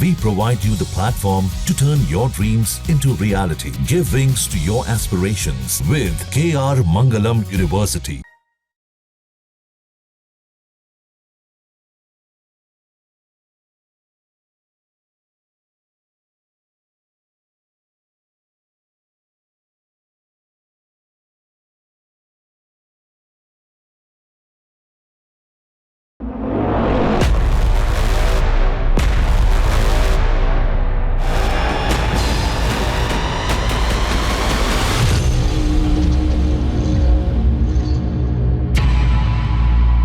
We provide you the platform to turn your dreams into reality. Give wings to your aspirations with KR Mangalam University.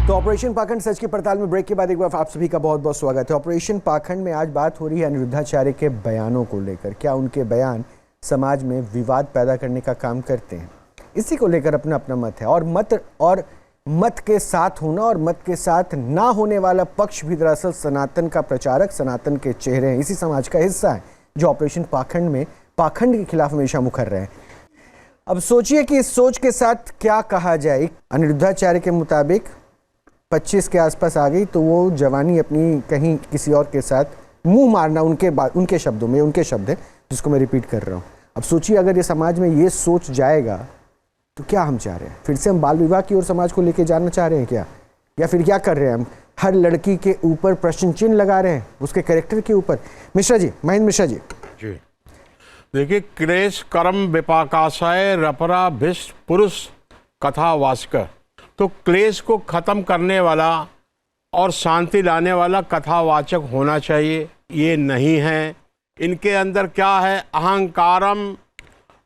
तो operation पाखंड सच की पड़ताल में break के बाद एक बार आप सभी का बहुत बहुत स्वागत है। ऑपरेशन पाखंड में आज बात हो रही है अनिरुद्धाचार्य के बयानों को लेकर। क्या उनके बयान समाज में विवाद पैदा करने का काम करते हैं? इसी को लेकर अपना अपना मत है। और मत के साथ होना और मत के साथ ना होने वाला पक्ष भी दरअसल सनातन का प्रचारक, सनातन के चेहरे हैं, इसी समाज का हिस्सा है जो ऑपरेशन पाखंड में पाखंड के खिलाफ हमेशा मुखर रहे हैं। अब सोचिए कि इस सोच के साथ क्या कहा जाए। अनिरुद्धाचार्य के मुताबिक 25 के आसपास आ गई तो वो जवानी अपनी कहीं किसी और के साथ मुंह मारना, उनके शब्दों में, उनके शब्द है जिसको मैं रिपीट कर रहा हूँ। अब सोचिए अगर ये समाज में ये सोच जाएगा तो क्या हम चाह रहे हैं? फिर से हम बाल विवाह की ओर समाज को लेके जाना चाह रहे हैं क्या? या फिर क्या कर रहे हैं हम? हर लड़की के ऊपर प्रश्न चिन्ह लगा रहे हैं, उसके कैरेक्टर के ऊपर। मिश्रा जी, महेंद्र मिश्रा जी। देखिए, क्लेश कर्म विपाकाशय रपरा भिष्ट पुरुष कथा वाचक, तो क्लेश को खत्म करने वाला और शांति लाने वाला कथावाचक होना चाहिए। ये नहीं है। इनके अंदर क्या है? अहंकारम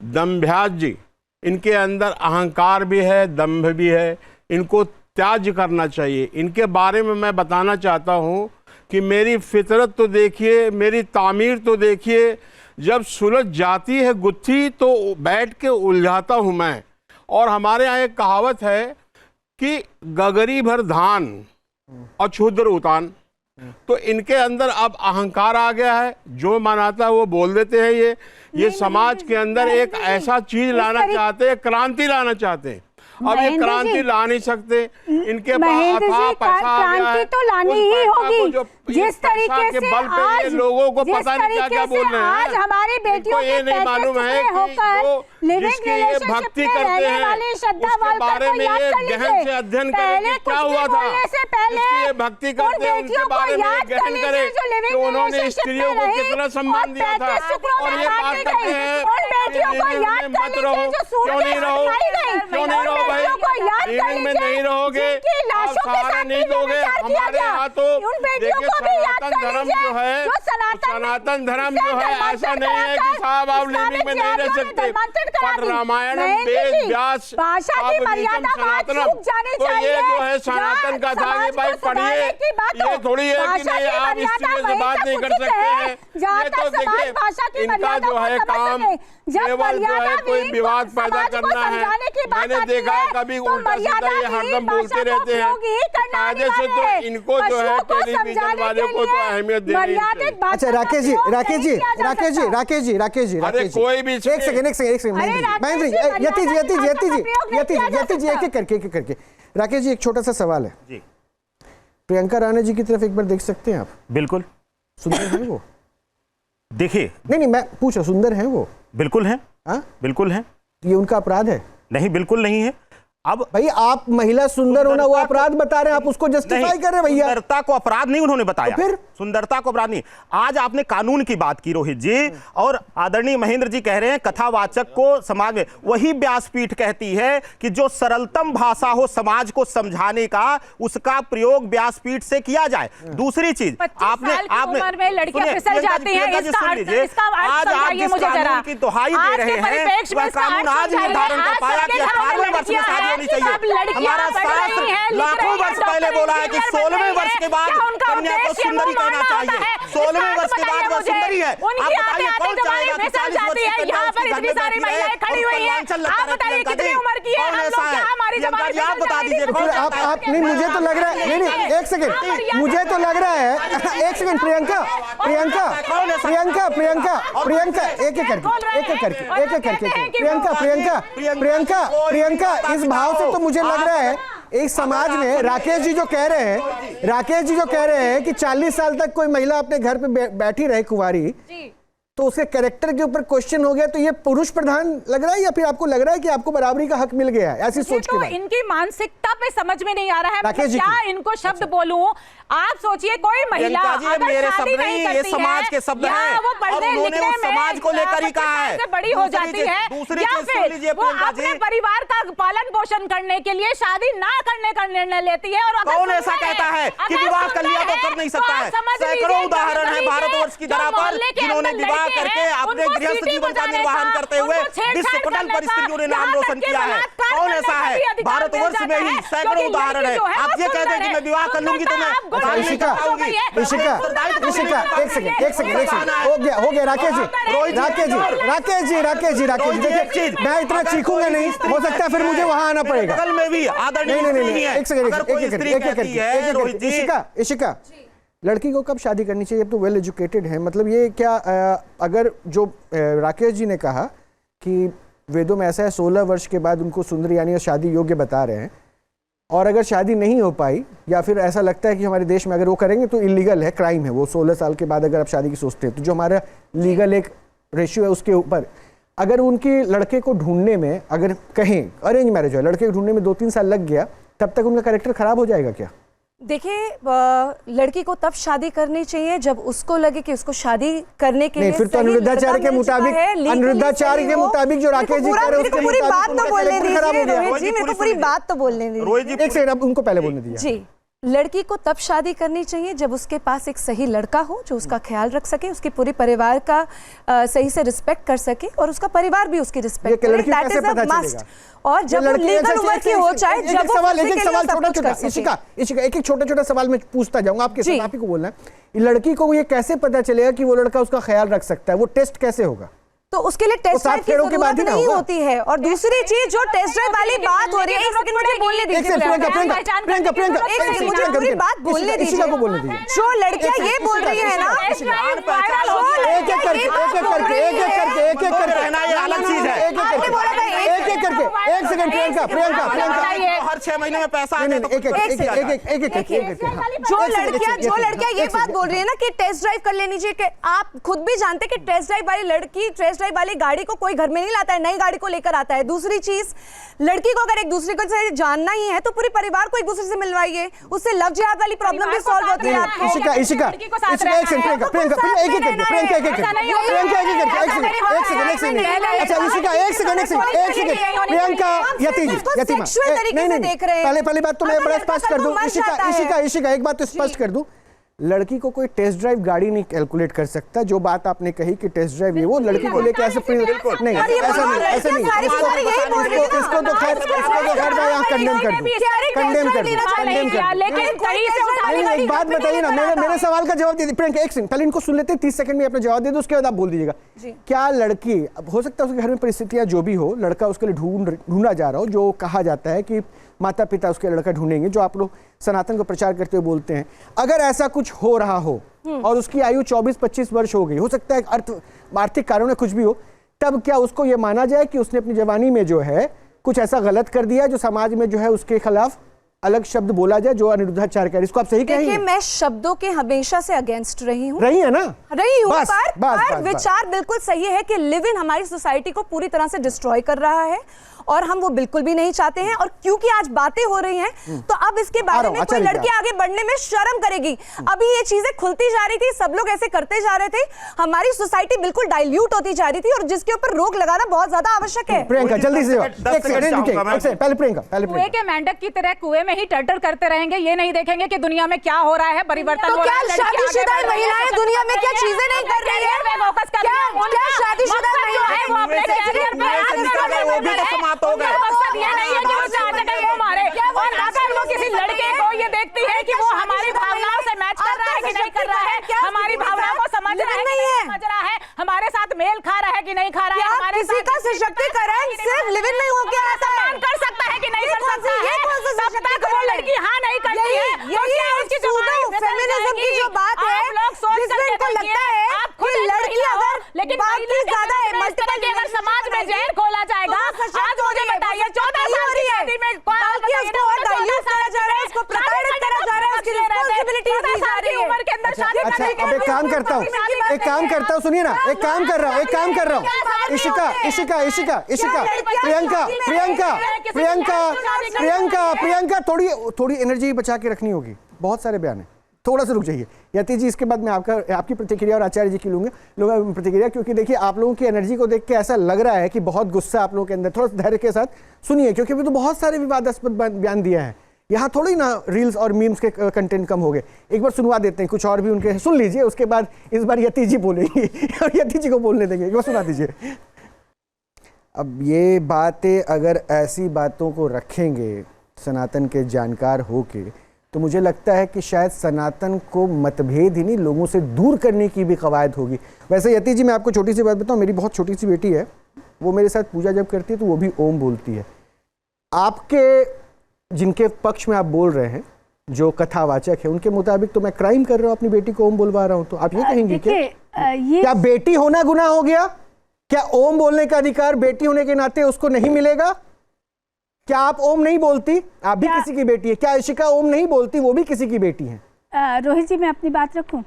दंभ्याज्य। इनके अंदर अहंकार भी है, दंभ भी है। इनको त्याज करना चाहिए। इनके बारे में मैं बताना चाहता हूँ कि मेरी फितरत तो देखिए, मेरी तामीर तो देखिए। जब सुलझ जाती है गुत्थी तो बैठ के उलझाता हूँ मैं। और हमारे यहाँ एक कहावत है कि गगरी भर धान और क्षुद्र उतान। तो इनके अंदर अब अहंकार आ गया है, जो मनाता है वो बोल देते हैं। ये समाज के अंदर एक ऐसा चीज लाना चाहते हैं, क्रांति लाना चाहते हैं। अब ये क्रांति ला नहीं सकते। इनके पास अथाह पैसा आ गया है, तो लानी ही होगी। जिस तरीके से बल पे ये लोगों को पता नहीं क्या क्या बोल रहे हैं। आज हमारी बेटियों ये नहीं मालूम है कि जिसकी ये भक्ति करते हैं उसके बारे में ये गहन से अध्ययन करें क्या हुआ था। जिसकी ये भक्ति करते हैं उनके बारे में गहन करें कि उन्होंने स्त्रियों को कितना सम्मान दिया था। और ये बात करते हैं मत रहो, क्यों नहीं रहो, क्यों नहीं रहो भाई? लिविंग में नहीं रहोगे, सहारा नहीं दोगे। हमारे यहाँ तो देखिए सनातन धर्म जो है, सनातन धर्म जो है ऐसा नहीं है कि साहब आप लिविंग में नहीं रह सकते। पर रामायण वेद व्यास सनातनम, तो ये जो है सनातन का था कि भाई पढ़िए। ये थोड़ी है कि नहीं आप स्त्रियों से बात नहीं कर सकते हैं। ये तो देखिए इनका जो है काम केवल जो है कोई विवाद पैदा करना है। मैंने देखा है कभी उल्टा सीधा ये हरदम बोलते रहते हैं। कायदे से तो इनको जो है टेलीविजन वाले को तो अहमियत देनी चाहिए। अच्छा राकेश जी, अरे कोई भी एक सेकंड महेंद्र जी, यति जी एक करके। राकेश जी, एक छोटा सा सवाल है जी। प्रियंका राणा जी की तरफ एक बार देख सकते हैं आप? बिल्कुल। सुंदर है वो? देखिए, नहीं मैं पूछ रहा, सुंदर है वो? बिल्कुल है। हाँ बिल्कुल है। ये उनका अपराध है? नहीं, बिल्कुल नहीं है। अब भाई आप महिला सुंदर होना वो अपराध बता रहे हैं, आप उसको जस्टिफाई कर रहे हैं भैया। सुंदरता को अपराध नहीं उन्होंने बताया। तो फिर सुंदरता को अपराध नहीं। आज आपने कानून की बात की रोहित जी, और आदरणीय महेंद्र जी कह रहे हैं कथावाचक को समाज में। वही व्यासपीठ कहती है कि जो सरलतम भाषा हो समाज को समझाने का, उसका प्रयोग व्यासपीठ से किया जाए। दूसरी चीज आपने आज आप जिस कानून की दुहाई दे रहे हैं वह कानून आज निर्धारण कर पाया कि 18वें वर्ष में शादी होनी चाहिए। हमारा शास्त्र लाखों वर्ष पहले बोला है कि 16वें वर्ष के बाद कन्या को सुंदरी कहना चाहिए। 16वें वर्ष के बाद वह सुंदरी है। आप बताइए कौन चाहेगा कि 40 वर्ष की कन्या उसके घर में बैठी रहे और लांछन लगता रहे प्रियंका जी? कौन ऐसा है? प्रियंका जी आप बता दीजिए। आप नहीं, मुझे तो लग रहा है, नहीं एक सेकंड, मुझे तो लग रहा है, एक सेकंड प्रियंका एक एक करके प्रियंका इस भाव से तो मुझे लग रहा है एक समाज में राकेश जी जो कह रहे हैं कि 40 साल तक कोई महिला अपने घर पे बैठी रहे कुंवारी, तो उसके कैरेक्टर के ऊपर क्वेश्चन हो गया, तो ये पुरुष प्रधान लग रहा है या फिर आपको लग रहा है कि आपको बराबरी का हक मिल गया है? ऐसी सोच के बाद इनकी मानसिकता पे समझ में नहीं आ रहा है, मतलब क्या इनको शब्द बोलूं। आप सोचिए कोई महिला अगर मेरे शादी शब्द नहीं नहीं, ये करती समाज के शब्द हैं, वो पढ़ने लिखने में समाज को लेकर ही कहा है, से बड़ी हो जाती है, या फिर वो अपने परिवार का पालन पोषण करने के लिए शादी ना करने का निर्णय लेती है। और कौन ऐसा कहता है कि विवाह कर लिया तो कर नहीं सकता है? सैकड़ों उदाहरण है भारतवर्ष की धरा पर जिन्होंने विवाह करके अपने गृहस्थ जीवन का निर्वहन करते हुए विश्व पटल पर स्त्रियों ने नाम रोशन किया है। कौन ऐसा है? भारतवर्ष में ही सैकड़ों उदाहरण है। आप ये कहते हैं कि मैं विवाह कर लूंगी तो मैं इशिका, एक सेकंड, हो गया राकेश जी, देखिए मैं इतना चीखूंगा नहीं, हो सकता है फिर मुझे वहां आना पड़ेगा। कल में भी नहीं, एक सेकंड, इशिका, लड़की को कब शादी करनी चाहिए? अब तो वेल एजुकेटेड है, मतलब ये क्या अगर जो राकेश जी ने कहा कि वेदों में ऐसा है 16 वर्ष के बाद उनको सुंदर यानी शादी योग्य बता रहे हैं, और अगर शादी नहीं हो पाई या फिर ऐसा लगता है कि हमारे देश में अगर वो करेंगे तो इलीगल है, क्राइम है वो, 16 साल के बाद अगर आप शादी की सोचते हैं, तो जो हमारा लीगल एक रेशियो है उसके ऊपर अगर उनकी लड़के को ढूंढने में, अगर कहें अरेंज मैरिज है, लड़के को ढूंढने में 2-3 साल लग गया, तब तक उनका कैरेक्टर खराब हो जाएगा क्या? देखिए, लड़की को तब शादी करनी चाहिए जब उसको लगे कि उसको शादी करने के लिए फिर तो अनुरुद्धाचार्य के मुताबिक जो राकेश जी कह रहे हैं उसके पूरी बात तो बोलने दीजिए रोहित जी, मेरे को पूरी बात तो बोलने दीजिए। एक सेकंड, अब उनको पहले बोलने दीजिए जी। लड़की को तब शादी करनी चाहिए जब उसके पास एक सही लड़का हो जो उसका ख्याल रख सके, उसके पूरे परिवार का सही से रिस्पेक्ट कर सके और उसका परिवार भी उसकी रिस्पेक्ट करे। That is a must. और जब वो लीगल उम्र की हो, चाहे जब एक सवाल छोटा-छोटा, इशिका, एक छोटा-छोटा सवाल मैं पूछता जाऊंगा आपके साथ, आप ही को बोलना है। लड़की को ये कैसे पता चलेगा कि वो लड़का उसका ख्याल रख सकता है? वो टेस्ट कैसे होगा? तो उसके लिए टेस्ट ड्राइव की जरूरत नहीं होती है। और दूसरी चीज जो टेस्ट ड्राइव वाली बात हो रही है, एक सेकंड मुझे बोलने दीजिए, पूरी बात बोलने दीजिए। जो लड़कियां ये बोल रही है ना, एक एक करके रहना ये अलग चीज है। एक सेकंड, प्रियंका हर 6 महीने में पैसा जो लड़कियां ये बात बोल रही है ना कि टेस्ट ड्राइव कर लेनी चाहिए, कि आप खुद भी जानते कि टेस्ट ड्राइव वाली लड़की टेस्ट ड्राइव वाली गाड़ी को कोई घर में नहीं लाता है, नई गाड़ी को लेकर आता है। दूसरी चीज, लड़की को अगर एक दूसरे को से जानना ही है तो पूरे परिवार को एक दूसरे से मिलवाइए, उससे लव जिहाद वाली प्रॉब्लम भी सॉल्व होती है। इशिका, पहले बात तो मैं बड़ा स्पष्ट कर दूं, इशिका एक बात तो स्पष्ट कर दूं, लड़की को कोई टेस्ट ड्राइव गाड़ी नहीं कैलकुलेट कर सकता। जो बात आपने कही कि टेस्ट ड्राइव ये वो लड़की को लेकर ऐसे नहीं, ऐसा नहीं, इसको तो खैर मैं यहाँ कंडेम कर दूं। एक बात बताइए ना, मेरे सवाल का जवाब दे दीजिए प्रियंका। एक सेकंड पहले इनको सुन लेते हैं, 30 सेकंड में अपना जवाब दे दो, उसके बाद आप बोल दीजिएगा। क्या लड़की, हो सकता है उसके घर में परिस्थितियां जो भी हो, लड़का उसके लिए ढूंढा जा रहा हो, जो कहा जाता है कि माता पिता उसके लड़का ढूंढेंगे, जो आप लोग सनातन को प्रचार करते हुए बोलते हैं, अगर ऐसा कुछ हो रहा हो और उसकी आयु 24-25 वर्ष हो गई, हो सकता है आर्थिक कारणों में कुछ भी हो, तब क्या उसको यह माना जाए कि उसने अपनी जवानी में जो है कुछ ऐसा गलत कर दिया जो समाज में जो है उसके खिलाफ अलग शब्द बोला जाए, जो अनिरुद्धाचार्य कह रही है? इसको आप सही कहेंगे? देखिए, मैं शब्दों के हमेशा से अगेंस्ट रही हूँ, रही है ना, रही हूँ, पर विचार बिल्कुल सही है कि लिव इन हमारी सोसाइटी को पूरी तरह से डिस्ट्रॉय कर रहा है और हम वो बिल्कुल भी नहीं चाहते हैं। और क्योंकि आज बातें हो रही हैं तो अब इसके बारे में कोई लड़की आगे बढ़ने में शर्म करेगी। अभी ये चीजें खुलती जा रही थी, सब लोग ऐसे करते जा रहे थे, हमारी सोसाइटी बिल्कुल डाइल्यूट होती जा रही थी और जिसके ऊपर रोक लगाना बहुत ज्यादा आवश्यक है। प्रियंका जल्दी से पहले कुएं के मेंढक की तरह कुएं में ही टर्टर करते रहेंगे, ये नहीं देखेंगे कि दुनिया में क्या हो रहा है, परिवर्तन हो रहा है। शादीशुदा महिलाएं दुनिया में क्या चीजें नहीं कर रही है? क्या शादीशुदा महिलाएं वो अपने कैरियर पे तो मकसद ये नहीं है कि वो चाहते हैं वो मारे, और अगर वो किसी लड़के को ये देखती है कि वो हमारी भावनाओं से मैच कर रहा है कि नहीं कर रहा है, हमारी भावनाओं को समझ रहा है कि नहीं समझ रहा है, हमारे साथ मेल खा रहा है कि नहीं खा रहा है, हमारे किसी का सशक्तिकरण सिर्फ लिव इन में हो गया है, सम्मान कर सकता है कि नहीं कर सकता है, तब तक वो लड़की हाँ नहीं करती है। फेमिनिज्म की जो बात है, जिसमें इनको लगता है कि लड़की अगर लेकिन बाकी ज्यादा है, मल्टीपल के अगर समाज में जहर खोला जाएगा, आज मुझे बताइए 14 साल की शादी में काम करता हूँ, सुनिए ना, एक काम कर रहा हूँ। इशिका, थोड़ी एनर्जी बचा के रखनी होगी, बहुत सारे बयान है, थोड़ा सा रुक जाइए। यति जी, इसके बाद मैं आपकी प्रतिक्रिया और आचार्य जी की लूंगा प्रतिक्रिया, क्योंकि देखिए आप लोगों की एनर्जी को देख के ऐसा लग रहा है कि बहुत गुस्सा आप लोगों के अंदर। थोड़ा धैर्य के साथ सुनिए, क्योंकि अभी तो बहुत सारे विवादास्पद बयान दिया है। यहाँ थोड़ी ना रील्स और मीम्स के कंटेंट कम हो गए। एक बार सुनवा देते हैं, कुछ और भी उनके सुन लीजिए, उसके बाद इस बार यति जी बोलेंगी और यति जी को बोलने देंगे। एक बार सुना दीजिए। अब ये बातें अगर ऐसी बातों को रखेंगे सनातन के जानकार होके, तो मुझे लगता है कि शायद सनातन को मतभेद ही नहीं, लोगों से दूर करने की भी कवायद होगी। वैसे यति जी, मैं आपको छोटी सी बात बताऊं, मेरी बहुत छोटी सी बेटी है, वो मेरे साथ पूजा जब करती है तो वो भी ओम बोलती है। आपके जिनके पक्ष में आप बोल रहे हैं, जो कथावाचक है, उनके मुताबिक तो मैं क्राइम कर रहा हूं, अपनी बेटी को ओम बोलवा रहा हूं, तो आप ये कहेंगे क्या बेटी होना गुनाह हो गया? क्या ओम बोलने का अधिकार बेटी होने के नाते उसको नहीं मिलेगा? क्या आप ओम नहीं बोलती? आप भी किसी की बेटी है। क्या इशिका ओम नहीं बोलती? वो भी किसी की बेटी है। रोहित जी, मैं अपनी बात रखूं?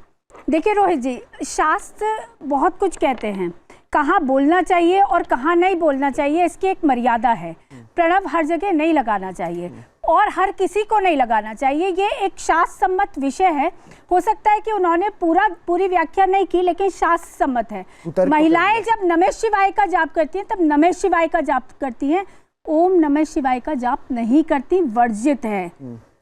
देखिए रोहित जी, शास्त्र बहुत कुछ कहते हैं, कहाँ बोलना चाहिए और कहाँ नहीं बोलना चाहिए, इसकी एक मर्यादा है। प्रणव हर जगह नहीं लगाना चाहिए और हर किसी को नहीं लगाना चाहिए, ये एक शास्त्र सम्मत विषय है। हो सकता है कि उन्होंने पूरी व्याख्या नहीं की, लेकिन शास्त्र सम्मत है। महिलाएं जब नमः शिवाय का जाप करती हैं, तब नमः शिवाय का जाप करती हैं, ओम नमः शिवाय का जाप नहीं करती, वर्जित है,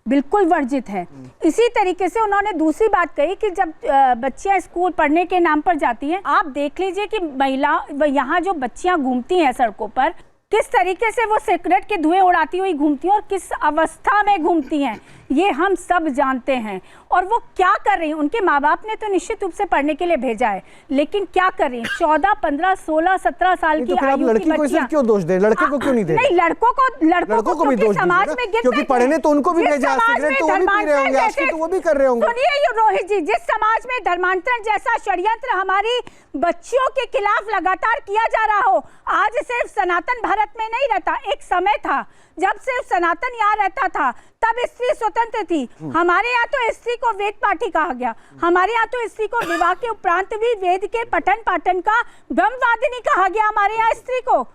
बिल्कुल वर्जित है। इसी तरीके से उन्होंने दूसरी बात कही कि जब बच्चियां स्कूल पढ़ने के नाम पर जाती हैं, आप देख लीजिए कि महिला यहाँ जो बच्चियां घूमती हैं सड़कों पर, किस तरीके से वो सिगरेट के धुएं उड़ाती हुई घूमती हैं और किस अवस्था में घूमती हैं, ये हम सब जानते हैं। और वो क्या कर रही हैं, उनके माँ बाप ने तो निश्चित रूप से पढ़ने के लिए भेजा है, लेकिन क्या कर रही हैं? 14, 15, 16, 17 साल की आयु की बच्चियां। क्यों दोष दे? लड़के को क्यों नहीं दे? नहीं, लड़कों को भी दोष समाज में, क्योंकि पढ़ने तो उनको भी भेजा, सिगरेट तो वो भी पी रहे होंगे, आजकल तो वो भी कर रहे होंगे। सुनिए ये रोहित जी, जिस समाज में धर्मांतरण जैसा षड्यंत्र हमारी बच्चियों के खिलाफ लगातार किया जा रहा हो, आज सिर्फ सनातन भारत में नहीं रहता, एक समय था जब सिर्फ सनातन यहाँ रहता था, तब स्त्री स्वतंत्र थी। हमारे यहाँ तो स्त्री को वेद पाठी कहा गया, हमारे यहाँ तो स्त्री को विवाह के उपरांत भी वेद के पठन पाठन का ब्रह्मवादिनी कहा गया हमारे यहाँ स्त्री को।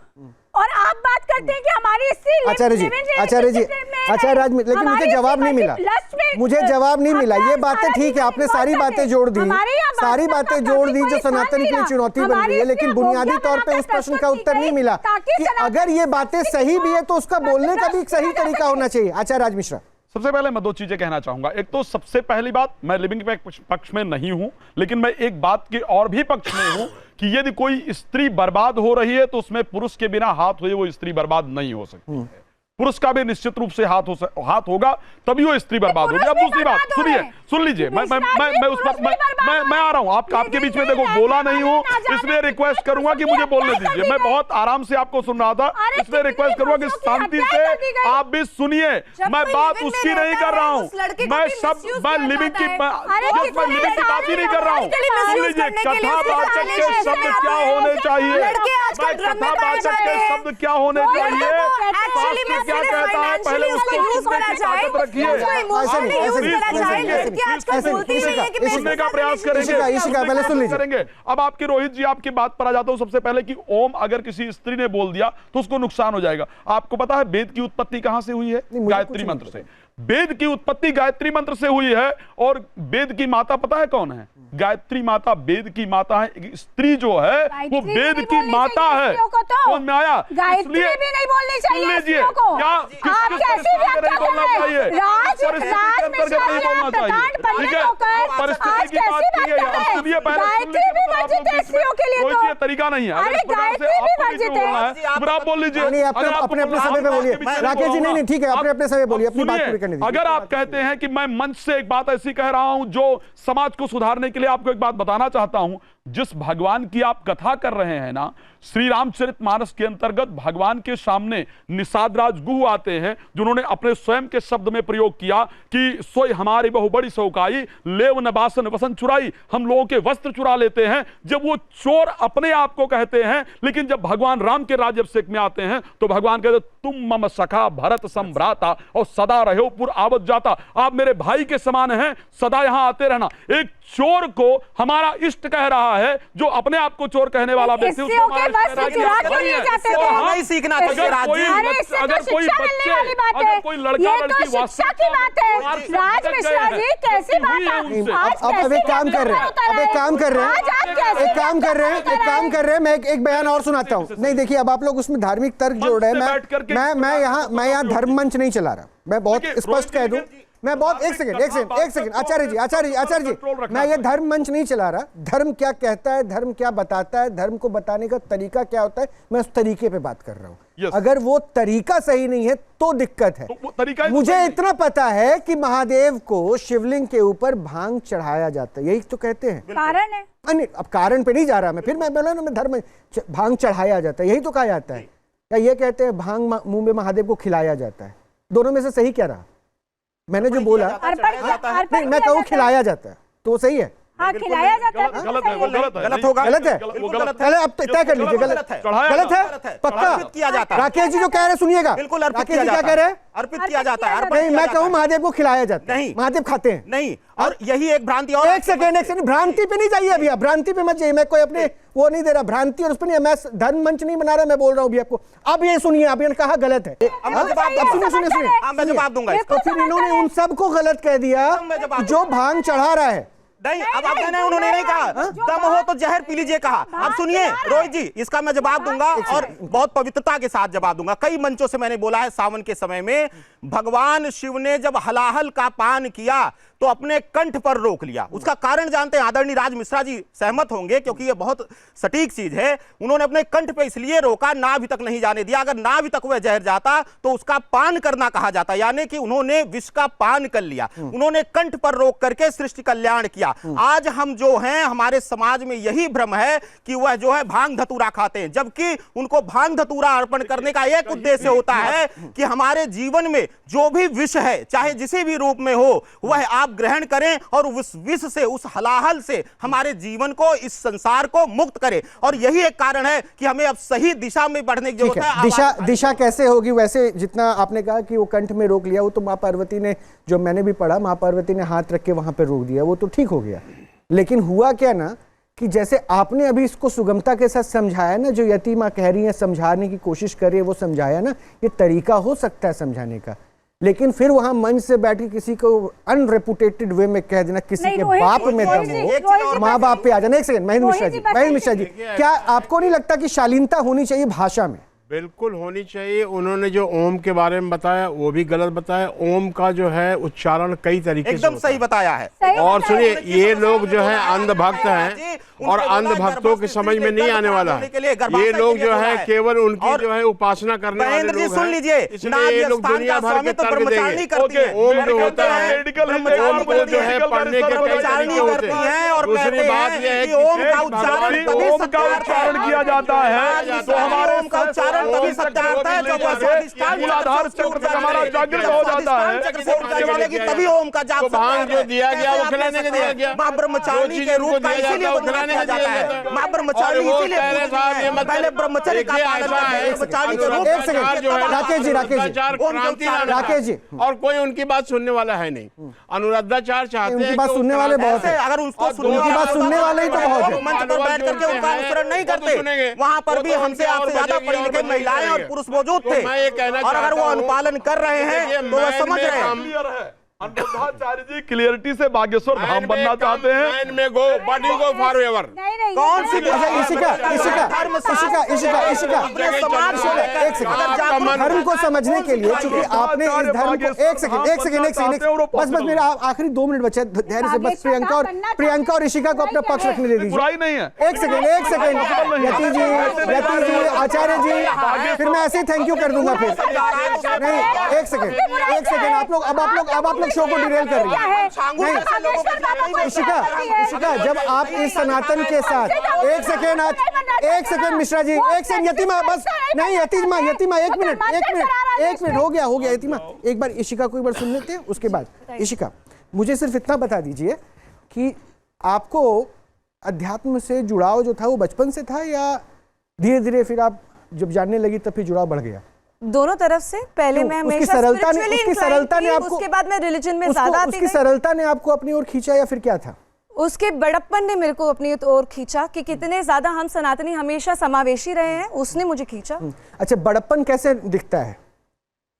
और आप बात करते हैं कि हमारी स्त्री आचार्य जी, लेकिन मुझे जवाब नहीं मिला, ये बातें ठीक है, आपने सारी बातें जोड़ दी, जो सनातन के लिए चुनौती बन रही है, लेकिन बुनियादी तौर पे उस प्रश्न का उत्तर नहीं मिला कि अगर ये बातें सही भी है तो उसका बोलने का भी एक सही तरीका होना चाहिए। आचार्य राज मिश्रा, सबसे पहले मैं दो चीजें कहना चाहूंगा। एक तो सबसे पहली बात, मैं लिविंग पक्ष में नहीं हूं, लेकिन मैं एक बात के और भी पक्ष में हूं कि यदि कोई स्त्री बर्बाद हो रही है तो उसमें पुरुष के बिना हाथ हुए वो स्त्री बर्बाद नहीं हो सकती है। पुरुष का भी निश्चित रूप से हाथ होगा, तभी वो स्त्री बर्बाद होगी। अब दूसरी बात सुनिए, सुन लीजिए, मैं आ रहा हूं, आपके बीच में देखो बोला नहीं हूं, इसलिए रिक्वेस्ट करूंगा कि मुझे बोलने दीजिए। मैं बहुत आराम से आपको सुन रहा था, इसलिए रिक्वेस्ट करूंगा कि शांति से आप भी सुनिए। मैं बात उसकी नहीं कर रहा हूं, मैं लिविंग की बात ही नहीं कर रहा हूं। सुन लीजिए, कथावाचक के शब्द क्या होने चाहिए, कथावाचक के शब्द क्या होने चाहिए, क्या कहता है, पहले उसको सुनने की ताकत रखिए, सुनने का प्रयास करेंगे। अब आपके रोहित जी, आपकी बात पर आ जाता हूं। सबसे पहले कि ओम अगर किसी स्त्री ने बोल दिया तो उसको नुकसान हो जाएगा। आपको पता है वेद की उत्पत्ति कहां से हुई है? गायत्री मंत्र से। वेद की उत्पत्ति गायत्री मंत्र से हुई है, और वेद की माता पता है कौन है? गायत्री माता वेद की माता है। स्त्री जो है वो वेद की माता है। समझ में आया? गायत्री भी नहीं बोलनी चाहिए स्त्रियों को। क्या आप कैसी व्याख्या कर रहे हैं? परिस्थिति नहीं बोलना चाहिए, ठीक है? परिस्थिति की बात की है, अब सुनिए पहले, कोई तरीका नहीं है। अगर इस प्रकार से आपको बोलना है तो आप बोल लीजिए, अपने समय पे बोलिए। राकेश जी, नहीं ठीक है, अपने समय बोलिए, अपनी बात पूरी करने दीजिए। अगर आप कहते हैं कि मैं मंच से एक बात ऐसी कह रहा हूं जो समाज को सुधारने के लिए, आपको एक बात बताना चाहता हूं। जिस भगवान की आप कथा कर रहे हैं ना, श्री रामचरितमानस के अंतर्गत भगवान के सामने निषादराज गुह आते हैं, जिन्होंने अपने स्वयं के शब्द में प्रयोग किया कि सोई हमारी बहु बड़ी सौकाई, लेव न बासन वसन चुराई। हम लोगों के वस्त्र चुरा लेते हैं। जब वो चोर अपने आप को कहते हैं, लेकिन जब भगवान राम के राज्याभिषेक में आते हैं तो भगवान कहते तुम मम सखा भरत संभ्राता और सदा रहो पुर आवत जाता, आप मेरे भाई के समान हैं, सदा यहां आते रहना। एक चोर को हमारा इष्ट कह रहा है, जो अपने आप को चोर कहने वाला व्यक्ति नहीं सीखना चाहिए। अगर कोई बच्चे, अगर कोई लड़का लड़की शिक्षा की बात है। राज मिश्रा जी कैसी बात है? अब एक काम कर रहे हैं, अब एक काम कर रहे हैं, एक काम कर रहे हैं, एक काम कर रहे हैं। मैं एक बयान और सुनाता हूँ। नहीं देखिए, अब आप लोग उसमें धार्मिक तर्क जोड़ रहे हैं। मैं यहाँ धर्म मंच नहीं चला रहा। मैं बहुत स्पष्ट कह दूं, मैं बहुत एक सेकंड आचार्य जी, मैं ये धर्म मंच नहीं चला रहा। धर्म क्या कहता है, धर्म क्या बताता है, धर्म को बताने का तरीका क्या होता है, मैं उस तरीके पे बात कर रहा हूँ। अगर वो तरीका सही नहीं है तो दिक्कत है। मुझे इतना पता है कि महादेव को शिवलिंग के ऊपर भांग चढ़ाया जाता है, यही तो कहते हैं। कारण है? अब कारण पे नहीं जा रहा मैं, फिर मैं बोला ना, मैं धर्म भांग चढ़ाया जाता है, यही तो कहा जाता है। या ये कहते हैं भांग मुंह में महादेव को खिलाया जाता है? दोनों में से सही क्या रहा? मैंने जो बोला, नहीं मैं कहूँ खिलाया जाता है तो सही है। हाँ, खिलाया जाता है। गलत होगा, गलत है। पहले अब तय कर लीजिए, गलत है पक्का। किया जाता है। राकेश जी जो कह रहे हैं सुनिएगा, बिल्कुल राकेश जी क्या कह रहे हैं? अर्पित किया जाता है। नहीं, मैं कहूँ महादेव को खिलाया जाता है। नहीं, महादेव खाते हैं। नहीं, और यही एक भ्रांति। और एक सेकंड, भ्रांति पे नहीं जाइए अभी, आप भ्रांति पे मत जाइए। मैं कोई अपने वो नहीं दे रहा, भ्रांति और उस पर नहीं, मैं धर्म मंच नहीं बना रहा, मैं बोल रहा हूँ अभी आपको। अब ये सुनिए, आपने कहा गलत है। अब सुनिए, मैं जवाब दूंगा। तो फिर इन्होंने उन सबको गलत कह दिया जो भांग चढ़ा रहा है। नहीं, अब आप कहना, उन्होंने नहीं कहा दम हो तो जहर पी लीजिए कहा। अब सुनिए रोहित जी, इसका मैं जवाब दूंगा और बहुत पवित्रता के साथ जवाब दूंगा। कई मंचों से मैंने बोला है, सावन के समय में भगवान शिव ने जब हलाहल का पान किया तो अपने कंठ पर रोक लिया। उसका कारण जानते हैं, आदरणीय राज मिश्रा जी सहमत होंगे, क्योंकि यह बहुत सटीक चीज है। उन्होंने अपने कंठ पे इसलिए रोका, नाभि तक नहीं जाने दिया। अगर नाभि तक वह जहर जाता तो उसका पान करना कहा जाता, यानी कि उन्होंने विष का पान कर लिया। उन्होंने कंठ पर रोक करके सृष्टि कल्याण किया। आज हम जो हैं, हमारे समाज में यही भ्रम है कि वह जो है भांग धतूरा खाते हैं, जबकि उनको भांग धतूरा अर्पण करने का एक उद्देश्य होता है कि हमारे जीवन में जो भी विष है, चाहे जिसी भी रूप में हो, वह आप ग्रहण करें और उस विष से, उस हलाहल से हमारे जीवन को, इस संसार को मुक्त करें। और यही एक कारण है कि हमें अब सही दिशा में बढ़ने की जरूरत है। दिशा कैसे होगी? वैसे जितना आपने कहा कि वो कंठ में रोक लिया, वो तो मां पार्वती ने, जो मैंने भी पढ़ा, मां पार्वती ने हाथ रख के वहां पर रोक दिया, वो तो ठीक हो गया। लेकिन हुआ क्या ना कि जैसे आपने अभी इसको सुगमता के साथ समझाया ना, जो यतीमा कह रही है, समझाने की कोशिश कर रही है, वो समझाया ना, ये तरीका हो सकता है समझाने का। लेकिन फिर वहां मंच से बैठ के किसी को अनरेपुटेटेड वे में कह देना, किसी के बाप में दम हो, माँ बाप पे आ जाना। एक सेकंड, महेंद्र मिश्रा जी, क्या आपको नहीं लगता कि शालीनता होनी चाहिए भाषा में? बिल्कुल होनी चाहिए। उन्होंने जो ओम के बारे में बताया वो भी गलत बताया। ओम का जो है उच्चारण कई तरीके से एकदम सही बताया है। और सुनिए, ये लोग जो है अंधभक्त हैं और अंधभक्तों के समझ में नहीं आने वाला है। ये लोग जो है केवल उनकी जो है उपासना करने वाले लोग हैं। सुन लीजिए, इसलिए ये लोग दुनिया भर के तर्क देंगे। ओम जो होता है, ओम को जो है पढ़ने के कई तरीके होते हैं। दूसरी बात यह है कि ओम का उच्चारण किया जाता है तो हमारे उच्चारण तभी सत्य आता है जब मूलाधार चक्र तक हमारा जागृत हो जाता है, तभी ओम का जाप। भांग जो दिया गया वो खिलाने के दिया गया। मां ब्रह्मचारिणी के रूप में इसीलिए खिलाने के जाता है। मां ब्रह्मचारिणी इसीलिए पहले ब्रह्मचर्य का पालन करते हैं। ब्रह्मचारिणी के रूप। एक सेकंड, राकेश जी, और कोई उनकी बात सुनने वाला है नहीं। अनुराधाचार्य चाहते हैं उनकी बात सुनने वाले बहुत हैं। अगर उसको उनकी बात सुनने वाले ही तो बहुत है। मंच पर बैठ करके उनका अनुसरण नहीं करते, वहां पर भी हमसे आपसे ज्यादा पढ़ी लिखी महिलाएं और पुरुष मौजूद थे, और अगर वो अनुपालन कर रहे हैं तो वो समझ रहे हैं। अनुराधाचार्य जी क्लियरिटी से बागेश्वर धाम बनना चाहते हैं। में go but you go forever. कौन सी धर्म को समझने के लिए, चूंकि आपने इस धर्म को एक सेकंड बस मेरा आखिरी 2 मिनट बचे, धैर्य से बस प्रियंका और ऋषिका को अपना पक्ष रखने दे दीजिए। बुराई नहीं है। एक सेकंड यति जी, आचार्य जी, फिर मैं ऐसे ही थैंक यू कर दूंगा। फिर नहीं, एक सेकंड, आप लोग शो को डिरेल कर रही हैं। इशिका, जब आप इस सनातन के साथ, एक सेकंड मिश्रा जी, एक सेकंड यतिमा, बस नहीं यतिमा, एक मिनट हो गया यतिमा, एक बार इशिका को एक बार सुन लेते हैं, उसके बाद इशिका मुझे सिर्फ इतना बता दीजिए कि आपको अध्यात्म से जुड़ाव जो था वो बचपन से था या धीरे धीरे फिर आप जब जानने लगी तब फिर जुड़ाव बढ़ गया? दोनों तरफ से। पहले मैं हमेशा उसकी सरलता ने आपको, उसके बाद मैं रिलीजन में ज्यादा आती गई। उसकी सरलता ने आपको अपनी ओर खींचा या फिर क्या था? उसके बड़प्पन ने मेरे को अपनी ओर खींचा कि कितने ज्यादा हम सनातनी हमेशा समावेशी रहे हैं, उसने मुझे खींचा। अच्छा, बड़प्पन कैसे दिखता है?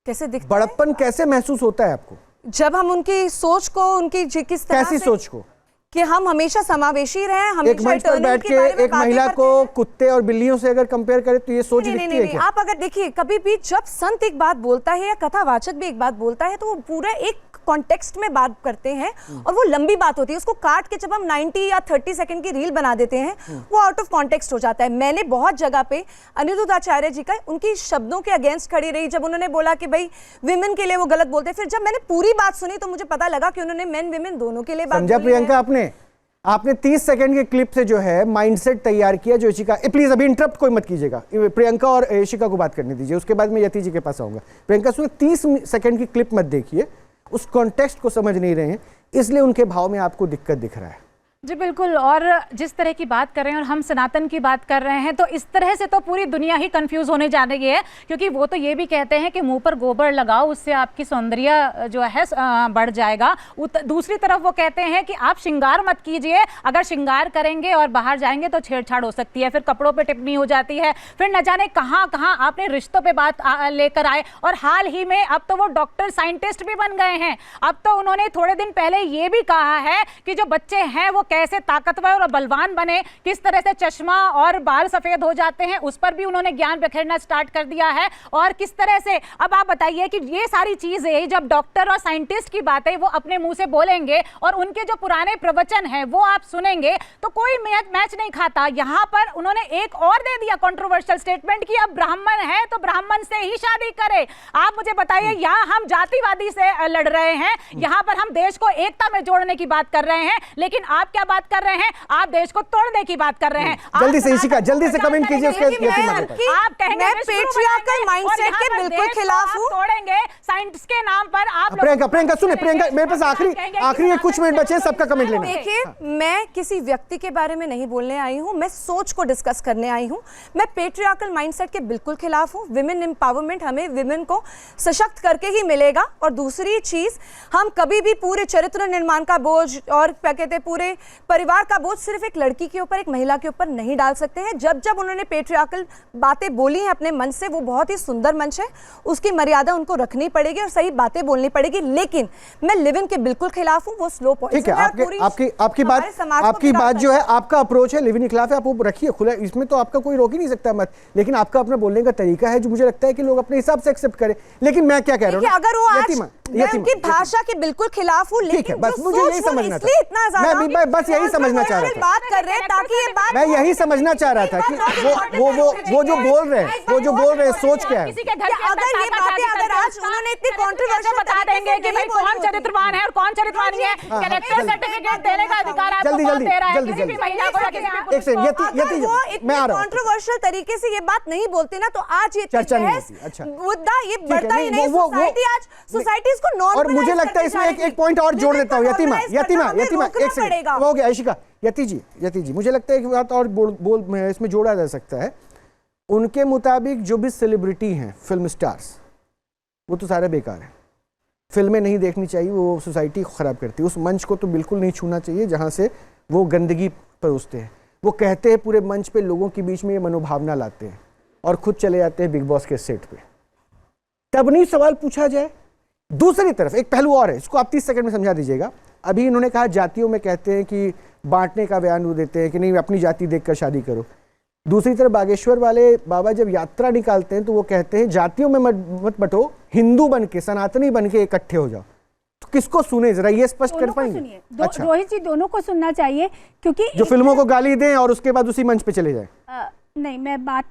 कैसे दिखता बड़प्पन कैसे महसूस होता है आपको? जब हम उनकी सोच को, उनकी किस तरह कैसी सोच को? कि हम हमेशा समावेशी रहे, हमेशा एक मंच पर बैठ के एक महिला को कुत्ते और बिल्लियों से अगर कंपेयर करें तो ये सोच दिखती है क्या? आप अगर देखिए, कभी भी जब संत एक बात बोलता है या कथावाचक भी एक बात बोलता है तो वो पूरा एक कॉन्टेक्स्ट में बात करते हैं और वो लंबी बात होती है। उसको काट के जब हम 90 या 30 सेकंड की रील बना देते हैं वो आउट ऑफ कॉन्टेक्स्ट हो जाता है। मैंने बहुत जगह पे अनिरुद्ध आचार्य जी का उनकी शब्दों के अगेंस्ट खड़ी रही जब उन्होंने बोला कि भाई विमेन के लिए वो गलत बोलते हैं। फिर जब मैंने पूरी बात सुनी तो मुझे पता लगा कि उन्होंने मेन विमेन दोनों के लिए बात समझा। प्रियंका, आपने 30 सेकंड के क्लिप से जो है माइंडसेट तैयार किया जो यशिका, प्लीज अभी इंटरप्ट कोई मत कीजिएगा, प्रियंका और यशिका को बात करने दीजिए, उसके बाद मैं यति जी के पास आऊंगा। प्रियंका सुनिए, 30 सेकंड की क्लिप मत देखिए, उस कॉन्टेक्स्ट को समझ नहीं रहे हैं इसलिए उनके भाव में आपको दिक्कत दिख रहा है। जी बिल्कुल, और जिस तरह की बात कर रहे हैं और हम सनातन की बात कर रहे हैं तो इस तरह से तो पूरी दुनिया ही कंफ्यूज होने जा रही है, क्योंकि वो तो ये भी कहते हैं कि मुंह पर गोबर लगाओ, उससे आपकी सौंदर्य जो है बढ़ जाएगा। दूसरी तरफ वो कहते हैं कि आप श्रृंगार मत कीजिए, अगर श्रृंगार करेंगे और बाहर जाएंगे तो छेड़छाड़ हो सकती है, फिर कपड़ों पर टिप्पणी हो जाती है, फिर न जाने कहाँ कहाँ आपने रिश्तों पर बात लेकर आए। और हाल ही में अब तो वो डॉक्टर साइंटिस्ट भी बन गए हैं। अब तो उन्होंने थोड़े दिन पहले ये भी कहा है कि जो बच्चे हैं वो कैसे ताकतवर और बलवान बने, किस तरह से चश्मा और बाल सफेद हो जाते हैं, उस पर भी उन्होंने ज्ञान बिखेरना स्टार्ट कर दिया है। और किस तरह से, अब आप बताइए कि ये सारी चीजें जब डॉक्टर और साइंटिस्ट की बातें वो अपने मुंह से बोलेंगे और उनके जो पुराने प्रवचन हैं वो आप सुनेंगे तो कोई मैच नहीं खाता। यहाँ पर उन्होंने एक और दे दिया कंट्रोवर्शियल स्टेटमेंट कि अब ब्राह्मण है तो ब्राह्मण से ही शादी करे। आप मुझे बताइए, यहाँ हम जातिवादी से लड़ रहे हैं, यहाँ पर हम देश को एकता में जोड़ने की बात कर रहे हैं, लेकिन आप क्या बात कर रहे हैं? आप देश को तोड़ने की बात कर रहे हैं। जल्दी से इशिका, जल्दी से कमेंट कीजिए उसके। आप कहेंगे मैं पेट्रियार्कल माइंडसेट के बिल्कुल खिलाफ हूं, तोड़ेंगे साइंस के नाम पर। आप प्रियंका सुनिए, प्रियंका मेरे पास आखिरी कुछ मिनट बचे, सबका कमेंट लेना। देखिए, मैं किसी व्यक्ति के बारे में नहीं बोलने आई हूं, मैं सोच को डिस्कस करने आई हूं। मैं पेट्रियार्कल माइंडसेट के बिल्कुल खिलाफ हूं। विमेन एम्पावरमेंट हमें विमेन को सशक्त करके ही मिलेगा। और दूसरी चीज, हम कभी भी पूरे चरित्र निर्माण का बोझ और क्या कहते हैं पूरे परिवार का बोझ सिर्फ एक लड़की के ऊपर, एक महिला के ऊपर नहीं डाल सकते हैं। जब जब उन्होंने पेट्रियार्कल बातें बोली हैं अपने मन से, वो बहुत ही सुंदर मंच है, उसकी मर्यादा उनको रखनी पड़ेगी और सही बातें बोलनी पड़ेगी। लेकिन मैं लिव इन के बिल्कुल खिलाफ हूं। वो स्लो पॉइजन ठीक है, आपकी बात जो है, आपका अप्रोच है लिव इन के खिलाफ है, आप वो रखिए खुला, इसमें तो आपका कोई रोक ही नहीं सकता मत, लेकिन आपका अपना बोलने का तरीका है जो मुझे लगता है कि लोग अपने हिसाब से एक्सेप्ट करें। लेकिन मैं क्या कह रहा हूं, अगर वो आज मैं उनकी भाषा के बिल्कुल खिलाफ हूं, लेकिन बस मुझे यही समझना था, मैं बस यही समझना चाह रहा था, बात कर रहे हैं ताकि ये बात, मैं यही समझना चाह रहा था कि वो जो बोल रहे हैं सोच क्या है। अगर ये बातें अगर आज उन्होंने इतनी कंट्रोवर्शियल बता देंगे कि भाई कौन चरित्रवान है और कौन चरित्रवान नहीं है, कैरेक्टर सर्टिफिकेट देने का अधिकार आपको कौन दे रहा है? किसी भी महिला को एक सेकंड, यति वो इतने कंट्रोवर्शियल तरीके से ये बात नहीं बोलते ना तो आज ये चर्चा नहीं होती। अच्छा, मुद्दा ये बढ़ता ही नहीं। सोसाइटी आज सोसाइटी इसको नॉर्मलाइज, और मुझे लगता है इसमें एक पॉइंट और जोड़ देता हूं। यतिमा एक सेकंड हो गया। यशिका, यति जी मुझे लगता है एक बात और बोल इसमें जोड़ा जा सकता है। उनके मुताबिक जो भी सेलिब्रिटी हैं, फिल्म स्टार्स, वो तो सारे बेकार हैं, फिल्में नहीं देखनी चाहिए, वो सोसाइटी को खराब करती है, उस मंच को तो बिल्कुल नहीं छूना चाहिए जहां से वो गंदगी परोसते हैं। वो कहते हैं पूरे मंच पे लोगों के बीच में ये मनोभावना लाते हैं और खुद चले जाते हैं बिग बॉस के सेट पे। तब नहीं सवाल पूछा जाए। दूसरी तरफ एक पहलू और है, इसको आप 30 सेकंड में समझा दीजिएगा। अभी इन्होंने कहा जातियों में कहते हैं कि बांटने का बयान वो देते हैं कि नहीं अपनी जाति देखकर शादी करो। दूसरी तरफ बागेश्वर वाले बाबा जब यात्रा निकालते हैं तो वो कहते हैं जातियों में मत बटो, हिंदू बन के, सनातनी बन के इकट्ठे हो जाओ। तो किसको सुने, जरा ये स्पष्ट कर पाएंगे? अच्छा, रोहित जी दोनों को सुनना चाहिए, क्योंकि जो फिल्मों को गाली दें और उसके बाद उसी मंच पे चले जाए। नहीं, मैं बात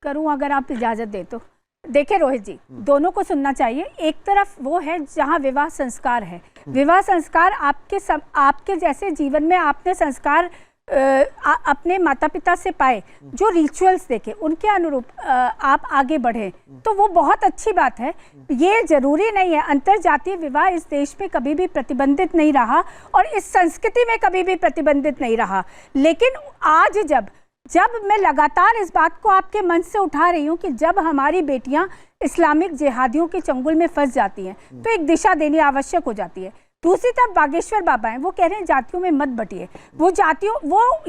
करूं अगर आप इजाजत दे तो। देखिए रोहित जी, दोनों को सुनना चाहिए। एक तरफ वो है जहां विवाह संस्कार है, विवाह संस्कार आपके जैसे जीवन में आपने संस्कार अपने माता पिता से पाए, जो रिचुअल्स देखे उनके अनुरूप आप आगे बढ़े, तो वो बहुत अच्छी बात है। ये जरूरी नहीं है, अंतरजातीय विवाह इस देश में कभी भी प्रतिबंधित नहीं रहा और इस संस्कृति में कभी भी प्रतिबंधित नहीं रहा। लेकिन आज जब मैं लगातार इस बात को आपके मंच से उठा रही हूँ कि जब हमारी बेटियां इस्लामिक जिहादियों के चंगुल में फंस जाती हैं, तो एक दिशा देनी आवश्यक हो जाती है। दूसरी तरफ बागेश्वर बाबा हैं, वो कह रहे हैं जातियों में मत बटिए। वो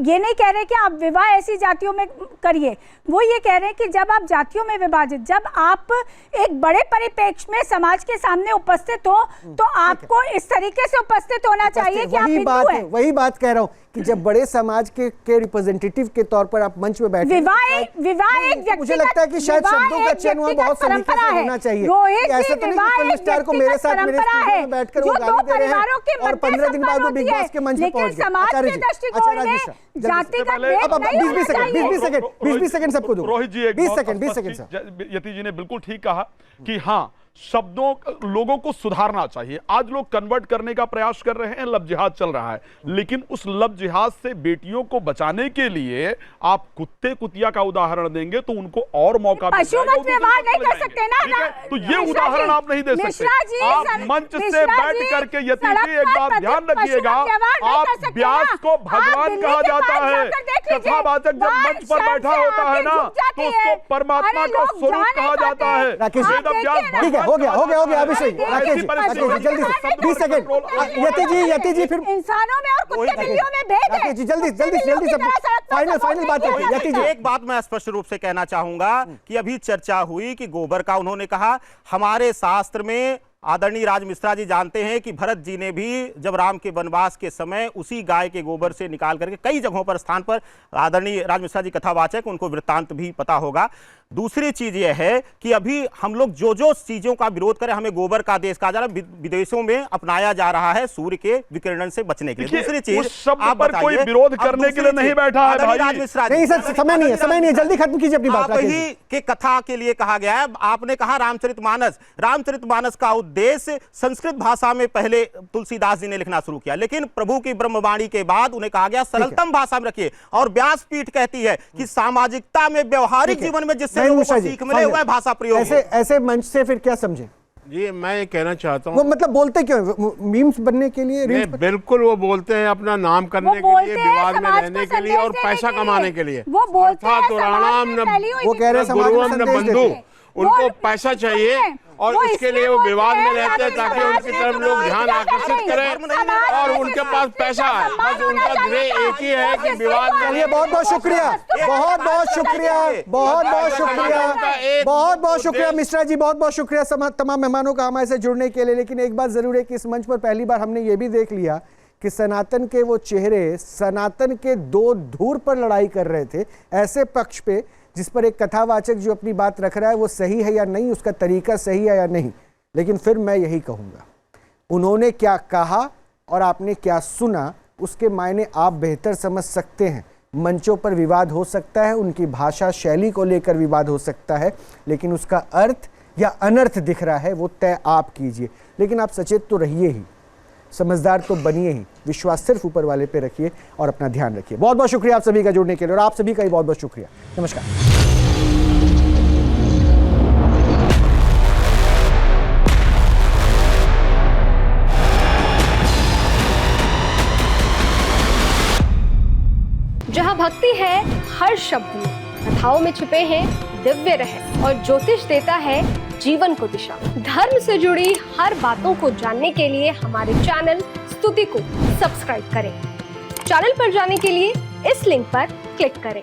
ये नहीं कह रहे कि आप विवाह ऐसी जातियों में करिए, वो ये कह रहे हैं कि जब आप जातियों में विभाजित, जब आप एक बड़े परिप्रेक्ष्य में समाज के सामने उपस्थित हो, तो आपको इस तरीके से उपस्थित होना चाहिए कि आप हिंदू हैं। वही बात कह रहा हूँ कि जब बड़े समाज के रिप्रेजेंटेटिव के तौर पर आप मंच में बैठे, विवाह एक मुझे लगता है कि शायद शब्दों का चयन वहाँ बहुत सलीके से होना चाहिए। ऐसा तो नहीं कि फिल्म स्टार को मेरे साथ मेरे स्टूडियो में बैठकर वो गाली दे रहे हैं और 15 दिन बाद वो बिग बॉस के मंच पे पहुंच गए। आचार्य जी, अब 20 सेकंड सबको दो। रोहित जी 20 सेकंड। यति जी ने बिल्कुल ठीक कहा कि हाँ, शब्दों लोगों को सुधारना चाहिए। आज लोग कन्वर्ट करने का प्रयास कर रहे हैं, लव जिहाद चल रहा है, लेकिन उस लव जिहाद से बेटियों को बचाने के लिए आप कुत्ते कुतिया का उदाहरण देंगे तो उनको और मौका नहीं कर सकते ना। तो ये उदाहरण आप नहीं दे सकते। आप मंच से बैठ करके यति जी एक बात ध्यान रखिएगा, आप व्यास को भगवान कहा जाता है, कथावाचक जब मंच पर बैठा होता है ना तो उसको परमात्मा का स्वरूप कहा जाता है। हो गया अभिषेक, राकेश जी जल्दी से 20 सेकंड। यति जी फिर इंसानों में और कुत्ते बिल्लियों में भेद है। राकेश जी जल्दी सब फाइनल बात है। यति जी एक बात मैं स्पष्ट रूप से कहना चाहूंगा कि अभी चर्चा हुई कि गोबर का, उन्होंने कहा हमारे शास्त्र में आदरणीय राज मिश्रा जी जानते हैं कि भरत जी ने भी जब राम के वनवास के समय उसी गाय के गोबर से निकाल करके कई जगहों पर स्थान पर, आदरणीय राज मिश्रा जी कथावाचक, उनको वृत्तांत भी पता होगा। दूसरी चीज यह है कि अभी हम लोग जो चीजों का विरोध करें, हमें गोबर का देश कहा जा रहा है, विदेशों में अपनाया जा रहा है सूर्य के विकिरण से बचने के लिए। दूसरी चीज, आप बताइए, कोई विरोध करने के लिए नहीं बैठा है भाई। नहीं सर, समय नहीं है, जल्दी खत्म कीजिए अपनी बात। वही के कथा के लिए कहा गया है। आपने कहा रामचरितमानस का उद्देश्य संस्कृत भाषा में पहले तुलसीदास जी ने लिखना शुरू किया, लेकिन प्रभु की ब्रह्मवाणी के बाद उन्हें कहा गया सरलतम भाषा में रखिए। और व्यासपीठ कहती है कि सामाजिकता में, व्यवहारिक जीवन में जिससे लोगों को सीख मिले वह भाषा प्रयोग। ऐसे मंच से फिर क्या समझे जी? मैं ये कहना चाहता हूँ, वो मतलब बोलते क्यों? मीम्स बनने के लिए? बिल्कुल, वो बोलते हैं अपना नाम करने के लिए, विवाद में रहने के लिए और पैसा कमाने के लिए। वो बोलते हैं, वो कह रहे हैं उनको पैसा चाहिए और इसके लिए वो विवाद में रहते हैं ताकि उनकी तरफ लोग ध्यान आकर्षित करें और उनके पास पैसा है। बस उनका ध्येय एक ही है कि विवाद में। चलिए, बहुत शुक्रिया मिश्रा जी, बहुत शुक्रिया तमाम मेहमानों का हमारे से जुड़ने के लिए। लेकिन एक बात जरूर है कि इस मंच पर पहली बार हमने ये भी देख लिया कि सनातन के वो चेहरे सनातन के दो धूर पर लड़ाई कर रहे थे, ऐसे पक्ष पे जिस पर एक कथावाचक जो अपनी बात रख रहा है वो सही है या नहीं, उसका तरीका सही है या नहीं। लेकिन फिर मैं यही कहूँगा, उन्होंने क्या कहा और आपने क्या सुना, उसके मायने आप बेहतर समझ सकते हैं। मंचों पर विवाद हो सकता है, उनकी भाषा शैली को लेकर विवाद हो सकता है, लेकिन उसका अर्थ या अनर्थ दिख रहा है वो तय आप कीजिए। लेकिन आप सचेत तो रहिए ही, समझदार तो बनिए ही, विश्वास सिर्फ ऊपर वाले पे रखिए और अपना ध्यान रखिए। बहुत बहुत शुक्रिया आप सभी का जुड़ने के लिए और आप सभी का ही बहुत बहुत शुक्रिया। नमस्कार। जहाँ भक्ति है हर शब्द में, कथाओं में छुपे हैं दिव्य रहस्य और ज्योतिष देता है जीवन को दिशा। धर्म से जुड़ी हर बातों को जानने के लिए हमारे चैनल स्तुति को सब्सक्राइब करें। चैनल पर जाने के लिए इस लिंक पर क्लिक करें।